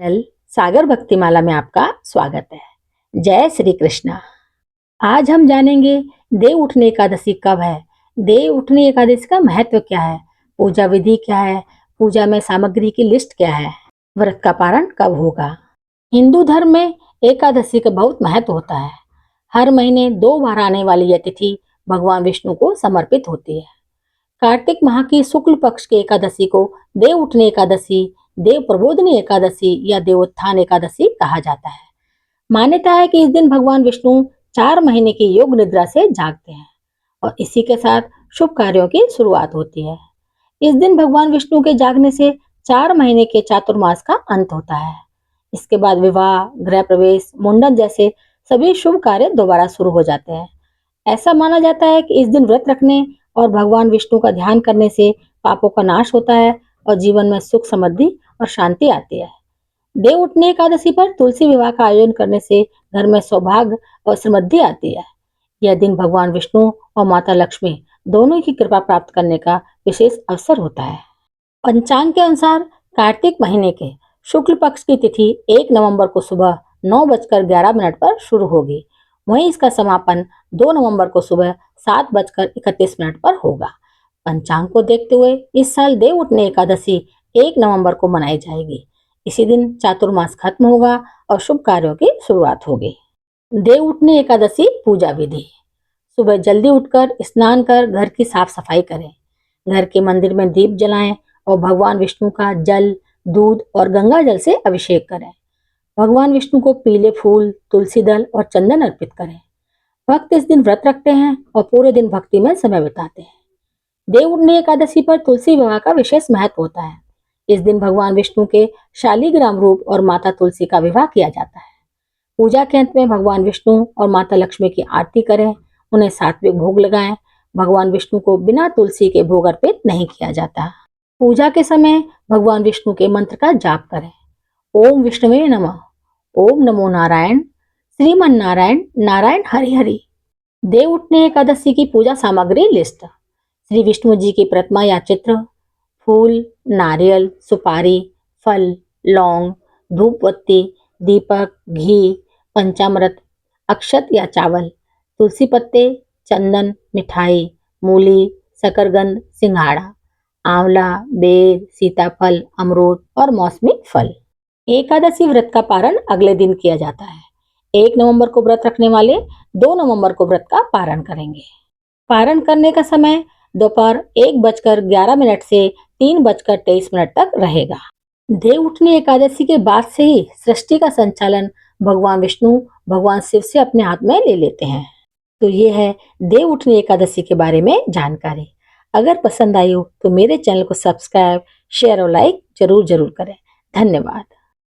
Channel सागर भक्तिमाला में आपका स्वागत है। जय श्री कृष्णा। आज हम जानेंगे देव उठनी एकादशी कब है, देव उठनी एकादशी का महत्व क्या है, पूजा विधि क्या है, पूजा में सामग्री की लिस्ट क्या है, व्रत का पारण कब होगा। हिंदू धर्म में एकादशी का बहुत महत्व होता है। हर महीने 2 बार आने वाली यह तिथि भगवान विष्णु को समर्पित होती है। कार्तिक माह की शुक्ल पक्ष की एकादशी को देव उठनी एकादशी, देव प्रबोधनी एकादशी या देवोत्थान एकादशी कहा जाता है। मान्यता है कि इस दिन भगवान विष्णु 4 महीने की योग निद्रा से जागते हैं और इसी के साथ शुभ कार्यों की शुरुआत होती है। इस दिन भगवान विष्णु के जागने से 4 महीने के चातुर्मास का अंत होता है। इसके बाद विवाह, गृह प्रवेश, मुंडन जैसे सभी शुभ कार्य दोबारा शुरू हो जाते हैं। ऐसा माना जाता है कि इस दिन व्रत रखने और भगवान विष्णु का ध्यान करने से पापों का नाश होता है और जीवन में सुख, समृद्धि और शांति आती है। देव उठनी एकादशी पर तुलसी विवाह का आयोजन करने से घर में सौभाग्य और समृद्धि आती है। यह दिन भगवान विष्णु और माता लक्ष्मी दोनों की कृपा प्राप्त करने का विशेष अवसर होता है। पंचांग के अनुसार कार्तिक महीने के शुक्ल पक्ष की तिथि 1 नवंबर को सुबह 9:11 पर शुरू होगी। वहीं इसका समापन 2 नवंबर को सुबह 7:31 पर होगा। पंचांग को देखते हुए इस साल देव उठनी एकादशी 1 नवंबर को मनाई जाएगी। इसी दिन चातुर्मास खत्म होगा और शुभ कार्यों की शुरुआत होगी। देव उठनी एकादशी पूजा विधि। सुबह जल्दी उठकर स्नान कर घर की साफ सफाई करें। घर के मंदिर में दीप जलाएं और भगवान विष्णु का जल, दूध और गंगा जल से अभिषेक करें। भगवान विष्णु को पीले फूल, तुलसी दल और चंदन अर्पित करें। भक्त इस दिन व्रत रखते हैं और पूरे दिन भक्ति में समय बिताते हैं। देव उठनी एकादशी पर तुलसी विवाह का विशेष महत्व होता है। इस दिन भगवान विष्णु के शालिग्राम रूप और माता तुलसी का विवाह किया जाता है। पूजा के अंत में भगवान विष्णु और माता लक्ष्मी की आरती करें, उन्हें सात्विक भोग लगाएं। भगवान विष्णु को बिना तुलसी के भोग अर्पित नहीं किया जाता। पूजा के समय भगवान विष्णु के मंत्र का जाप करें। ओम विष्णुवे नमः, ओम नमो नारायण, श्रीमन नारायण, नारायण हरि हरि। देव उठनी एकादशी की पूजा सामग्री लिस्ट। श्री विष्णु जी की प्रतिमा या चित्र, फूल, नारियल, सुपारी, फल, लौंग, धूपबत्ती, दीपक, घी, पंचामृत, अक्षत या चावल, तुलसी पत्ते, चंदन, मिठाई, मूली, शकरकंद, सिंघाड़ा, आंवला, बेर, सीताफल, अमरूद और मौसमी फल। एकादशी व्रत का पारण अगले दिन किया जाता है। 1 नवंबर को व्रत रखने वाले 2 नवंबर को व्रत का पारण करेंगे। पारण करने का समय दोपहर 1:11 से 3:23 तक रहेगा। देव उठनी एकादशी के बाद से ही सृष्टि का संचालन भगवान विष्णु भगवान शिव से अपने हाथ में ले लेते हैं। तो ये है देव उठनी एकादशी के बारे में जानकारी। अगर पसंद आई हो तो मेरे चैनल को सब्सक्राइब, शेयर और लाइक जरूर करें। धन्यवाद।